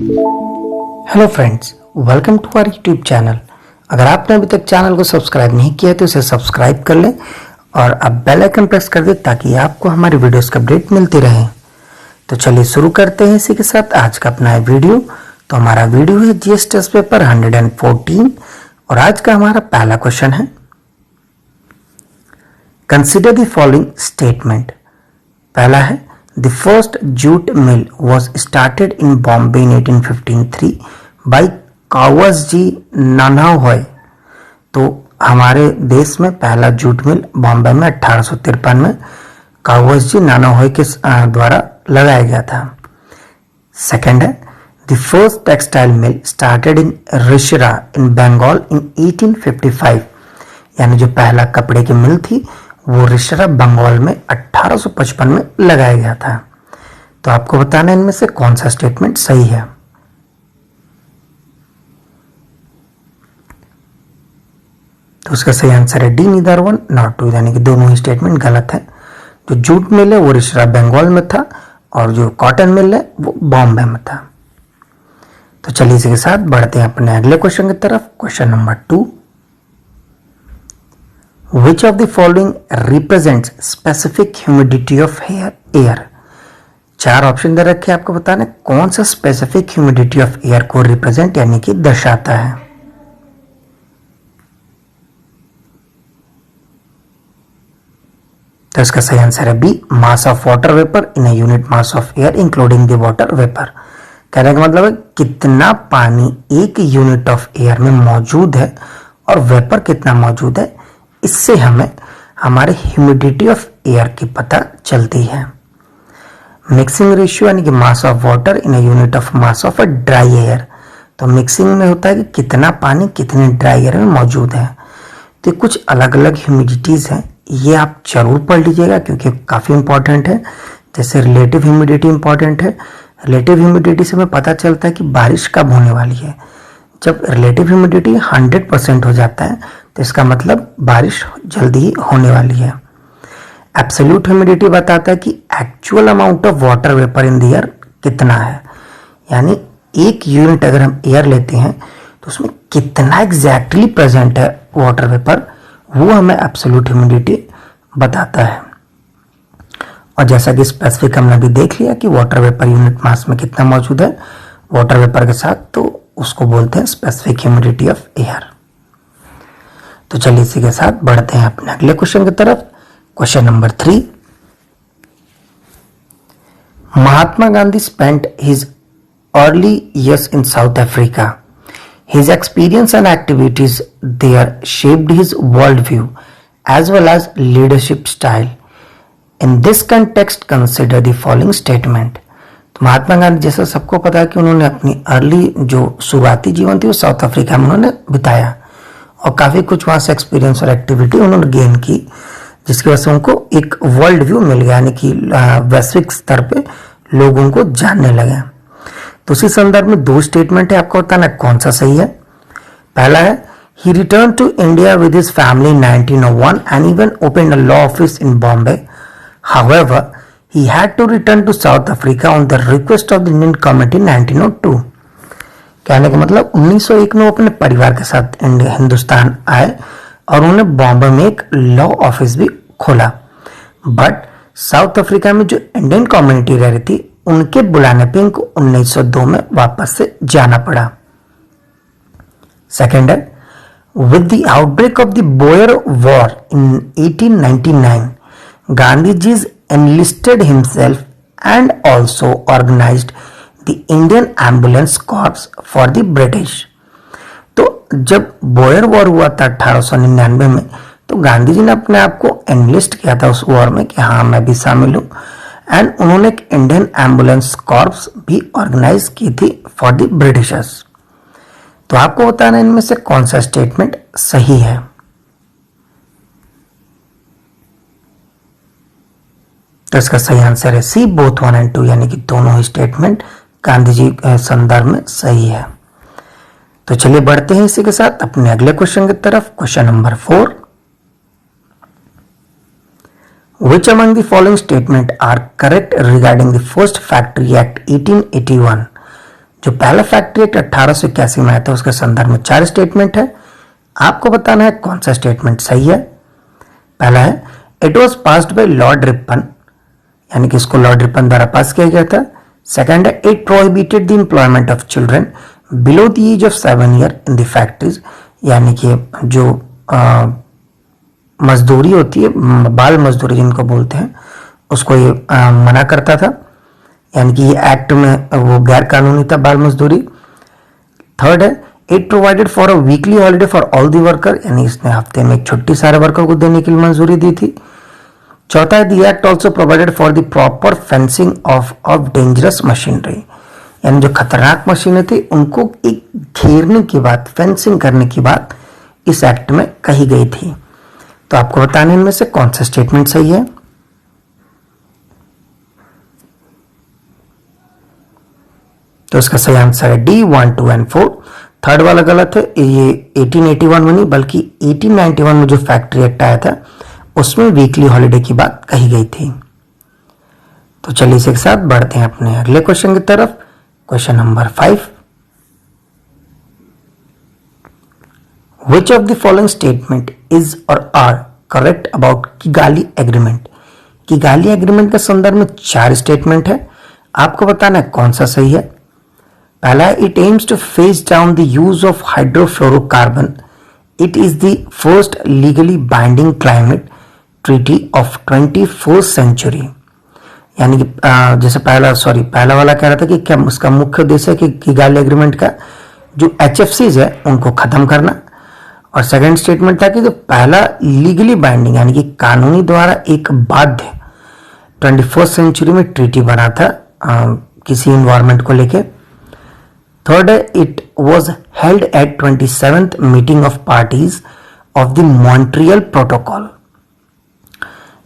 Hello friends, welcome to our YouTube channel. अगर आपने अभी तक चैनल को सब्सक्राइब नहीं किया तो इसे सब्सक्राइब कर लें और अब बेल आइकन प्रेस कर दें ताकि आपको हमारी वीडियोस का अपडेट मिलती रहे। तो चलिए शुरू करते हैं इसी के साथ आज का अपना वीडियो। तो हमारा वीडियो है जीएस टेस्ट पेपर 114 और आज का हमारा पहला क्वेश्चन है, कंसिडर द फॉलोइंग स्टेटमेंट। पहला है, the first jute mill was started in Bombay in 1853 by Cowasji Nanabhoy. तो हमारे देश में पहला जूट मिल बॉम्बे में 1853 में कावसजी नानाहोय के द्वारा लगाया गया था। सेकंड है, the first textile mill started in Rishra in Bengal in 1855। यानी जो पहला कपड़े की मिल थी वो रिशरा बंगाल में 1855 में लगाया गया था। तो आपको बताना इनमें से कौन सा स्टेटमेंट सही है। तो उसका सही आंसर है D, neither one not two, यानी कि दोनों ही स्टेटमेंट गलत है। जो जूट मिल है वो रिशरा बंगाल में था और जो कॉटन मिल है वो बॉम्बे में था। तो चलिए इसी के साथ बढ़ते हैं अपने अगले क्वेश्चन की तरफ। Question number 2, Which of the following represents specific humidity of air? 4 option दे रखे हैं, आपको बताना कौन सा स्पेसिफिक ह्यूमिडिटी ऑफ एयर को रिप्रेजेंट यानी कि दर्शाता है। तो इसका सही आंसर है B, mass of water vapour in a unit mass of air including the water vapour. कहने का मतलब है कितना पानी एक यूनिट ऑफ एयर में मौजूद है और वेपर कितना मौजूद है, इससे हमें हमारे ह्यूमिडिटी ऑफ एयर की पता चलती है। मिक्सिंग रेशियो यानी कि मास of water in a unit of mass of a dry air. तो मिक्सिंग में होता है कि कितना पानी कितने ड्राई एयर में मौजूद है। तो कुछ अलग अलग ह्यूमिडिटीज हैं, ये आप जरूर पढ़ लीजिएगा क्योंकि काफ़ी इंपॉर्टेंट है। जैसे रिलेटिव ह्यूमिडिटी इंपॉर्टेंट है। रिलेटिव ह्यूमिडिटी से हमें पता चलता है कि बारिश कब होने वाली है। जब रिलेटिव ह्यूमिडिटी 100% हो जाता है तो इसका मतलब बारिश जल्दी ही होने वाली है। एब्सोल्यूट ह्यूमिडिटी बताता है कि actual amount of water vapour in the air कितना है, यानी एक यूनिट अगर हम एयर लेते हैं तो उसमें कितना एग्जैक्टली प्रेजेंट है वाटर वेपर, वो हमें एब्सोल्यूट ह्यूमिडिटी बताता है। और जैसा कि स्पेसिफिक हमने अभी देख लिया कि वाटर वेपर यूनिट मास में कितना मौजूद है वाटर वेपर के साथ, तो उसको बोलते हैं स्पेसिफिक ह्यूमिडिटी ऑफ एयर। तो चलिए इसी के साथ बढ़ते हैं अपने अगले क्वेश्चन की तरफ। Question number 3, Mahatma Gandhi spent his early years in South Africa. His experience and activities there shaped his worldview as well as leadership style. In this context, consider the following statement. तो महात्मा गांधी जैसा सबको पता है कि उन्होंने अपनी अर्ली जो शुरुआती जीवन थी वो साउथ अफ्रीका में उन्होंने बिताया और काफ़ी कुछ वहाँ से एक्सपीरियंस और एक्टिविटी उन्होंने गेन की, जिसकी वजह से उनको एक वर्ल्ड व्यू मिल गया, यानी कि वैश्विक स्तर पे लोग उनको जानने लगे। तो उसी संदर्भ में 2 स्टेटमेंट है, आपको बताना कौन सा सही है। पहला है, he return to India with his family in 1901 and even open a law office in Bombay. However he had to return to South Africa on the request of the Indian Committee in 1902. कहने का मतलब 1901 में वो अपने परिवार के साथ हिंदुस्तान आए और उन्होंने बॉम्बे में एक लॉ ऑफिस भी खोला। बट साउथ अफ्रीका में जो इंडियन कम्युनिटी रह रही थी उनके बुलाने पे इनको 1902 में वापस से जाना पड़ा। सेकेंड है, with the outbreak of the Boer war in 1899 Gandhi ji enlisted himself and also organized the Indian Ambulance Corps for the British. तो जब बोयर वॉर हुआ था 1899 में, तो गांधी जी ने अपने आप को एनलिस्ट किया था उस वॉर में कि हाँ मैं भी शामिल हूँ, एंड उन्होंने एक इंडियन एम्बुलेंस कॉर्प्स भी ऑर्गेनाइज की थी फॉर द ब्रिटिशर्स। तो आपको बताना इनमें से कौन सा स्टेटमेंट सही है। तो इसका सही आंसर है सी, बोथ 1 and 2, यानी कि दोनों ही स्टेटमेंट गांधी जी के संदर्भ में सही है। तो चलिए बढ़ते हैं इसी के साथ अपने अगले क्वेश्चन की तरफ। Question number 4, Which among the following statements are correct regarding the first Factory Act 1881? जो पहला फैक्ट्री एक्ट 1881 में आया था उसके संदर्भ में 4 स्टेटमेंट है। आपको बताना है कौन सा स्टेटमेंट सही है। पहला है it was passed by Lord Ripon, यानी कि इसको लॉर्ड रिपन द्वारा पास किया गया था। सेकंड है it prohibited the employment of children below the age of 7 year in the factories, यानी कि जो मजदूरी होती है, बाल मजदूरी जिनको बोलते हैं, उसको ये मना करता था, यानी कि ये एक्ट में वो गैर कानूनी था बाल मजदूरी। थर्ड है it provided for a weekly holiday for all the worker, यानी इसने हफ्ते में एक छुट्टी सारे वर्कर को देने के लिए मंजूरी दी थी। चौथा है the act also provided for the proper fencing of dangerous machinery, यानी जो खतरनाक मशीनें थी उनको एक घेरने की बात, फेंसिंग करने की बात इस एक्ट में कही गई थी। तो आपको बताने इनमें से कौन सा स्टेटमेंट सही है। तो इसका सही आंसर है डी 1, 2 एंड 4। थर्ड वाला गलत है, ये 1881 में नहीं बल्कि 1891 में जो फैक्ट्री एक्ट आया था उसमें वीकली हॉलीडे की बात कही गई थी। तो चलिए इसी के साथ बढ़ते हैं अपने अगले क्वेश्चन की तरफ। Question number 5, which of the following statement is और are correct about Kigali agreement. Kigali agreement के संदर्भ में 4 स्टेटमेंट है, आपको बताना है कौन सा सही है। पहला, it aims to phase down the use of hydrofluorocarbon, it is the first legally binding climate treaty of 21st century, यानी कि जैसे पहला वाला कह रहा था कि क्या उसका मुख्य उद्देश्य है कि किगाली एग्रीमेंट का जो HFCs है उनको खत्म करना, और सेकंड स्टेटमेंट था कि जो पहला लीगली बाइंडिंग यानी कि कानूनी द्वारा एक बाध्य 21st सेंचुरी में ट्रीटी बना था किसी इन्वायरमेंट को लेके। थर्ड है it was held at 27th meeting of parties of the Montreal protocol,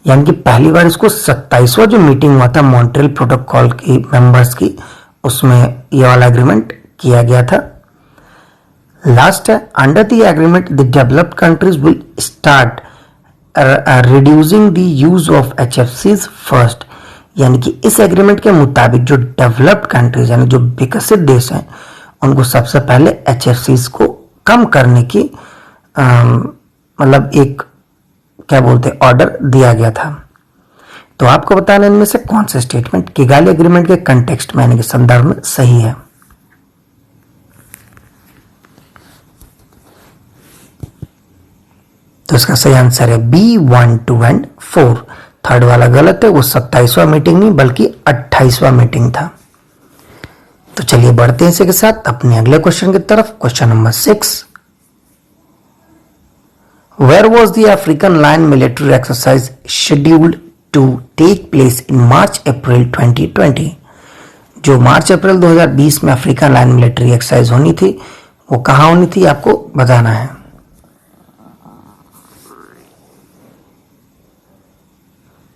यानी कि पहली बार इसको 27वां जो मीटिंग हुआ था मॉन्ट्रियल प्रोटोकॉल की मेंबर्स की, उसमें यह वाला एग्रीमेंट किया गया था। लास्ट है under the agreement the developed countries will start reducing the use of HFCs first, यानी कि इस एग्रीमेंट के मुताबिक जो डेवलप्ड कंट्रीज यानी जो विकसित देश हैं उनको सबसे पहले HFCs को कम करने की मतलब एक क्या बोलते हैं ऑर्डर दिया गया था। तो आपको बताना इनमें से कौन सा स्टेटमेंट किगाली एग्रीमेंट के कंटेक्स्ट में यानी कि संदर्भ में सही है। तो इसका सही आंसर है B 1, 2 एंड 4। थर्ड वाला गलत है, वो 27वां मीटिंग नहीं बल्कि 28वां मीटिंग था। तो चलिए बढ़ते हैं इसी के साथ अपने अगले क्वेश्चन की तरफ। Question number 6, where was the African lion military exercise scheduled to take place in March April 2020। जो मार्च अप्रैल 2020 में अफ्रीकन लायन मिलिट्री एक्सरसाइज होनी थी वो कहां होनी थी आपको बताना है।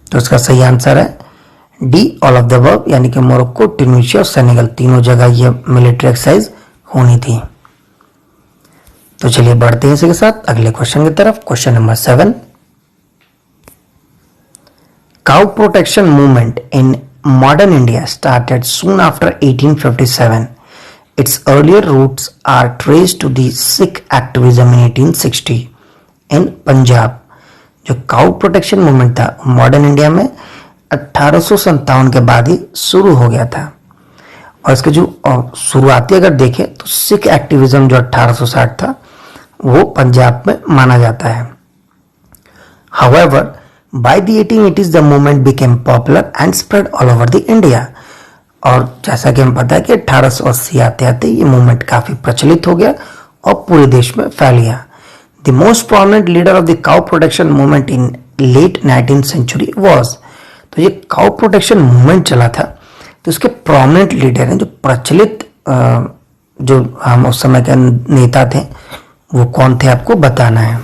तो इसका सही आंसर है D all of the above, यानी कि मोरक्को, ट्यूनीशिया और सेनेगल तीनों जगह ये मिलिट्री एक्सरसाइज होनी थी। तो चलिए बढ़ते हैं इसी के साथ अगले क्वेश्चन की तरफ। Question number 7, cow protection movement in modern India started soon after 1857. Its earlier roots are traced to the Sikh activism in 1860 in Punjab. जो काउ प्रोटेक्शन मूवमेंट था मॉडर्न इंडिया में 1857 के बाद ही शुरू हो गया था, और इसके जो शुरुआती अगर देखें तो सिख एक्टिविज्म जो 1860 था वो पंजाब में माना जाता है। However, by the 1880s the movement became popular and spread all over the India। और जैसा कि हम पता है कि 1880 आते आते ये मूवमेंट काफी प्रचलित हो गया और पूरे देश में फैल गया। The most prominent leader of the cow protection movement in late 19th century was। तो ये काउ प्रोटेक्शन मूवमेंट चला था तो इसके प्रोमिनेंट लीडर हैं जो प्रचलित जो हम उस समय के नेता थे वो कौन थे आपको बताना है।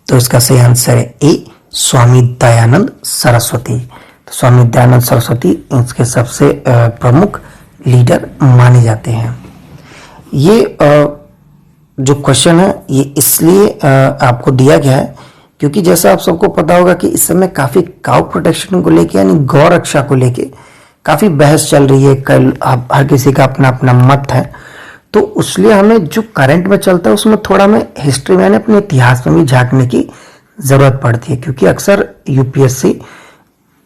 तो इसका सही आंसर है ए स्वामी दयानंद सरस्वती। तो स्वामी दयानंद सरस्वती इसके सबसे प्रमुख लीडर माने जाते हैं। ये जो क्वेश्चन है ये इसलिए आपको दिया गया है क्योंकि जैसा आप सबको पता होगा कि इस समय काफी काउ प्रोटेक्शन को लेके यानी गौ रक्षा को लेके काफी बहस चल रही है। कल हर किसी का अपना अपना मत है, तो उसलिए हमें जो करंट में चलता है उसमें थोड़ा हमें हिस्ट्री में अपने इतिहास में भी झांकने की जरूरत पड़ती है, क्योंकि अक्सर यूपीएससी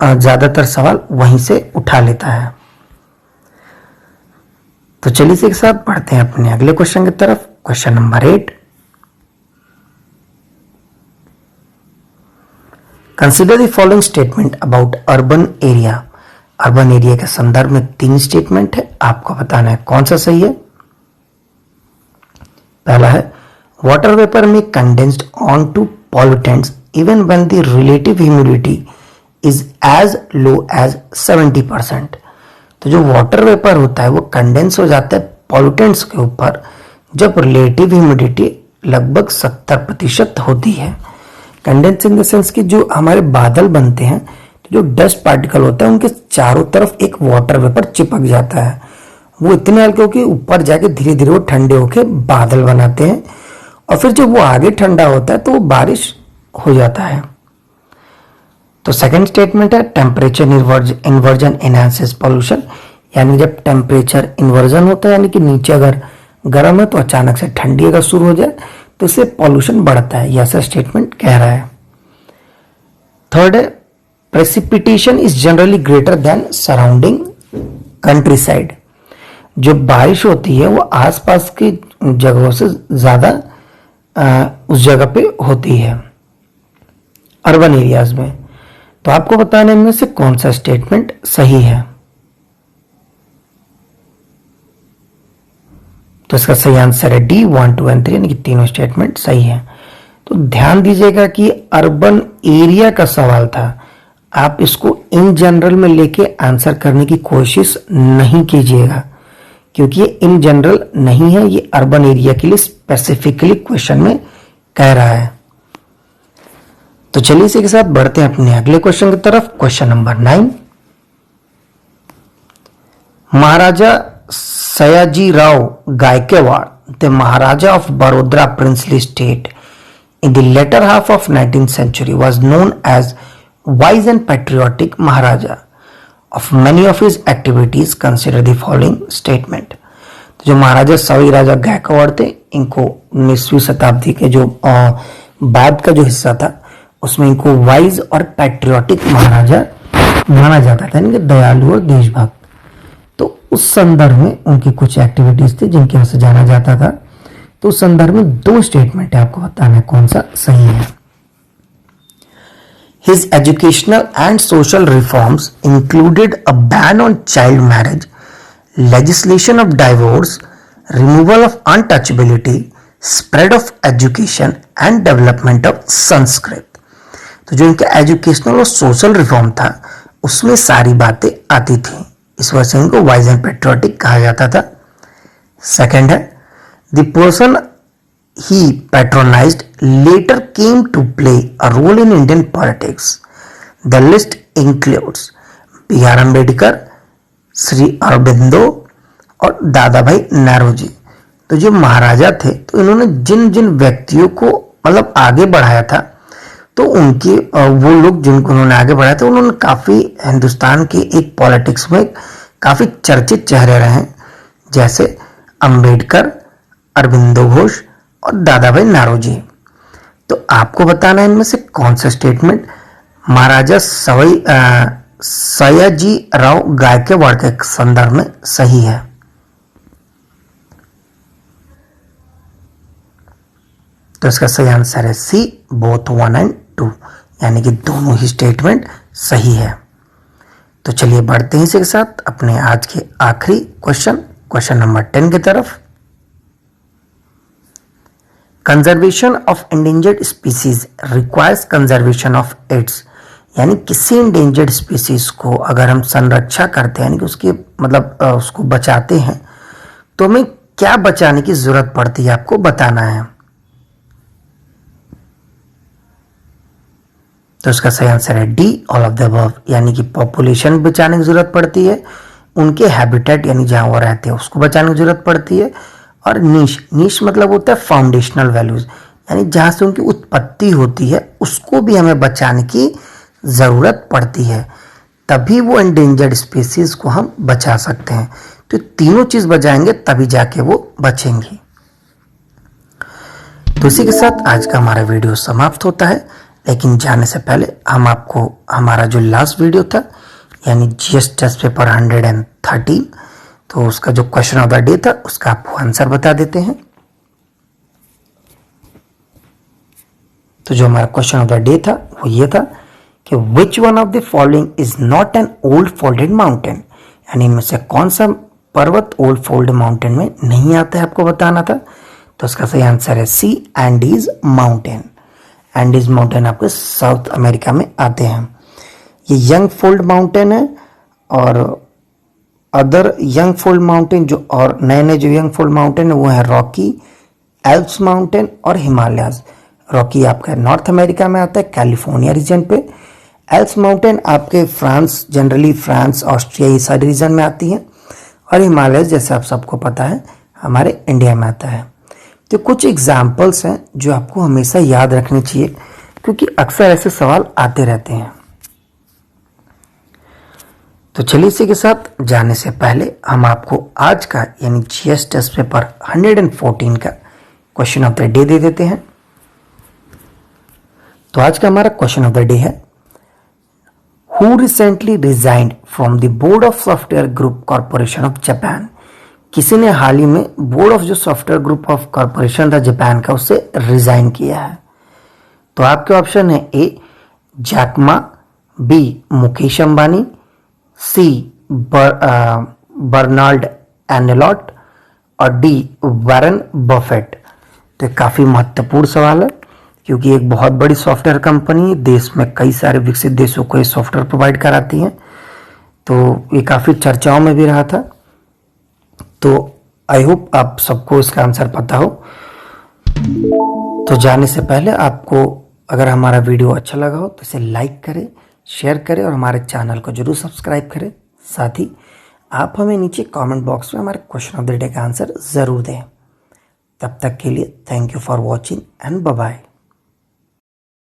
ज्यादातर सवाल वहीं से उठा लेता है। तो चलिए इसी के साथ बढ़ते हैं अपने अगले क्वेश्चन की तरफ। Question number 8, consider the following statement about urban area. Urban area के संदर्भ में 3 स्टेटमेंट है, आपको बताना है कौन सा सही है। पहला है, water vapour may condensed on to pollutants even when the relative humidity is as low as 70%। तो जो वाटर वेपर होता है वो कंडेंस हो जाता है पॉल्यूटेंट्स के ऊपर जब रिलेटिव ह्यूमिडिटी लगभग 70% होती है। कंडेंस इन द सेंस कि जो हमारे बादल बनते हैं, तो जो डस्ट पार्टिकल होता है उनके चारों तरफ एक वाटर वेपर चिपक जाता है। वो इतने हल्के होकर ऊपर जाके धीरे धीरे वो ठंडे होके बादल बनाते हैं, और फिर जब वो आगे ठंडा होता है तो वो बारिश हो जाता है। तो सेकंड स्टेटमेंट है, टेम्परेचर इन्वर्जन एनहांसेस पॉल्यूशन, यानी जब टेम्परेचर इन्वर्जन होता है यानी कि नीचे अगर गर्म है तो अचानक से ठंडी अगर शुरू हो जाए तो इससे पॉल्यूशन बढ़ता है, ऐसा स्टेटमेंट कह रहा है। थर्ड है, precipitation is generally greater than surrounding country side. जो बारिश होती है वो आसपास की जगहों से ज्यादा उस जगह पे होती है अर्बन एरियाज में। तो आपको बताने में से कौन सा स्टेटमेंट सही है। तो इसका सही आंसर है डी 1, 2 एंड 3, यानी कि तीनों स्टेटमेंट सही है। तो ध्यान दीजिएगा कि अर्बन एरिया का सवाल था, आप इसको इन जनरल में लेके आंसर करने की कोशिश नहीं कीजिएगा, क्योंकि ये इन जनरल नहीं है, ये अर्बन एरिया के लिए स्पेसिफिकली क्वेश्चन में कह रहा है। तो चलिए इसी के साथ बढ़ते हैं अपने अगले क्वेश्चन की तरफ। Question number 9, Maharaja Sayajirao Gaekwad, the Maharaja of Baroda princely state in the latter half of 19th century was known as wise and patriotic Maharaja. Of many of his activities consider the following statement. तो जो महाराजा सवाई राजा गायकवाड़ थे, इनको 19वीं शताब्दी के जो बाद का जो हिस्सा था उसमें इनको वाइज और पैट्रियोटिक महाराजा माना जाता था, यानी कि दयालु और देशभक्त। तो उस संदर्भ में उनकी कुछ एक्टिविटीज थी जिनकी वजह से जाना जाता था। तो उस संदर्भ में 2 स्टेटमेंट है, आपको बताना है कौन सा सही है। His educational and social reforms included a ban on child marriage, legislation of divorce, removal of untouchability, spread of education and development of Sanskrit. तो जो इनका एजुकेशनल और सोशल रिफॉर्म था उसमें सारी बातें आती थी, इस वजह से इनको वाइज एंड पेट्रियोटिक कहा जाता था। सेकंड है, the person he patronized later came to play a role in Indian politics. The list includes B.R. Ambedkar, Shri Aurobindo और दादा भाई नारोजी। तो जो महाराजा थे तो इन्होंने जिन जिन व्यक्तियों को मतलब आगे बढ़ाया था, तो उनके वो लोग जिनको उन्होंने आगे बढ़ाया था उन्होंने काफी हिंदुस्तान के एक पॉलिटिक्स में काफी चर्चित चेहरे रहे, जैसे अंबेडकर, अरबिंदो घोष और दादा भाई नारोजी। तो आपको बताना है इनमें से कौन सा स्टेटमेंट महाराजा सयाजी राव गायकवाड़ के संदर्भ में सही है। तो इसका सही आंसर है सी, बोथ 1 एंड 2, यानी कि दोनों ही स्टेटमेंट सही है। तो चलिए बढ़ते हैं इसी के साथ अपने आज के आखिरी क्वेश्चन नंबर 10 की तरफ। Conservation of endangered species requires conservation of its, यानी किसी इंडेंजर्ड स्पीसीज को अगर हम संरक्षा करते हैं यानी कि उसकी मतलब उसको बचाते हैं तो हमें क्या बचाने की जरूरत पड़ती है, आपको बताना है। तो इसका सही आंसर है D, all of the above, यानी कि पॉपुलेशन बचाने की जरूरत पड़ती है, उनके हैबिटेट यानी जहां वो रहते हैं उसको बचाने की जरूरत पड़ती है, और नीश मतलब होता है फाउंडेशनल वैल्यूज, यानी जहाँ से उनकी उत्पत्ति होती है उसको भी हमें बचाने की ज़रूरत पड़ती है, तभी वो एंडेंजर्ड स्पीसीज को हम बचा सकते हैं। तो तीनों चीज़ बचाएंगे तभी जाके वो बचेंगी। तो इसी के साथ आज का हमारा वीडियो समाप्त होता है, लेकिन जाने से पहले हम आपको हमारा जो लास्ट वीडियो था यानी जीएस टेस्ट पेपर 113, तो उसका जो क्वेश्चन ऑफ द डे था उसका आपको आंसर बता देते हैं। तो जो हमारा क्वेश्चन ऑफ द डे था वो ये था कि which one of the following is not an old folded mountain, यानी इनमें से कौन सा पर्वत ओल्ड फोल्ड माउंटेन में नहीं आता है, आपको बताना था। तो उसका सही आंसर है सी, एंडीज माउंटेन। एंडीज माउंटेन आपके साउथ अमेरिका में आते हैं। ये यंग फोल्ड माउंटेन है, और अदर यंग फोल्ड माउंटेन जो और नए नए जो यंग फोल्ड माउंटेन है वो है रॉकी, एल्प्स माउंटेन और हिमालयाज। रॉकी आपका नॉर्थ अमेरिका में आता है, कैलिफोर्निया रीजन पे। एल्प्स माउंटेन आपके फ्रांस, जनरली फ्रांस, ऑस्ट्रिया, ये सारे रीजन में आती है। और हिमालयस जैसे आप सबको पता है हमारे इंडिया में आता है। तो कुछ एग्जाम्पल्स हैं जो आपको हमेशा याद रखने चाहिए, क्योंकि अक्सर ऐसे सवाल आते रहते हैं। तो चलिए इसी के साथ जाने से पहले हम आपको आज का यानी जीएस टेस्ट पेपर 114 का क्वेश्चन ऑफ द डे दे देते हैं। तो आज का हमारा क्वेश्चन ऑफ द डे है, who recently resigned from the board of software group corporation of Japan. किसी ने हाल ही में बोर्ड ऑफ जो सॉफ्टवेयर ग्रुप ऑफ कॉर्पोरेशन था जापान का, उससे रिजाइन किया है। तो आपके ऑप्शन है A Jack Ma, B Mukesh Ambani, C Bernard Ernst और डी वॉरेन बफेट। तो काफ़ी महत्वपूर्ण सवाल है, क्योंकि एक बहुत बड़ी सॉफ्टवेयर कंपनी देश में कई सारे विकसित देशों को ये सॉफ्टवेयर प्रोवाइड कराती है। तो ये काफ़ी चर्चाओं में भी रहा था। तो आई होप आप सबको इसका आंसर पता हो। तो जाने से पहले आपको अगर हमारा वीडियो अच्छा लगा हो तो इसे लाइक करें, शेयर करें और हमारे चैनल को जरूर सब्सक्राइब करें। साथ ही आप हमें नीचे कमेंट बॉक्स में हमारे क्वेश्चन ऑफ द डे का आंसर ज़रूर दें। तब तक के लिए thank you for watching and bye bye.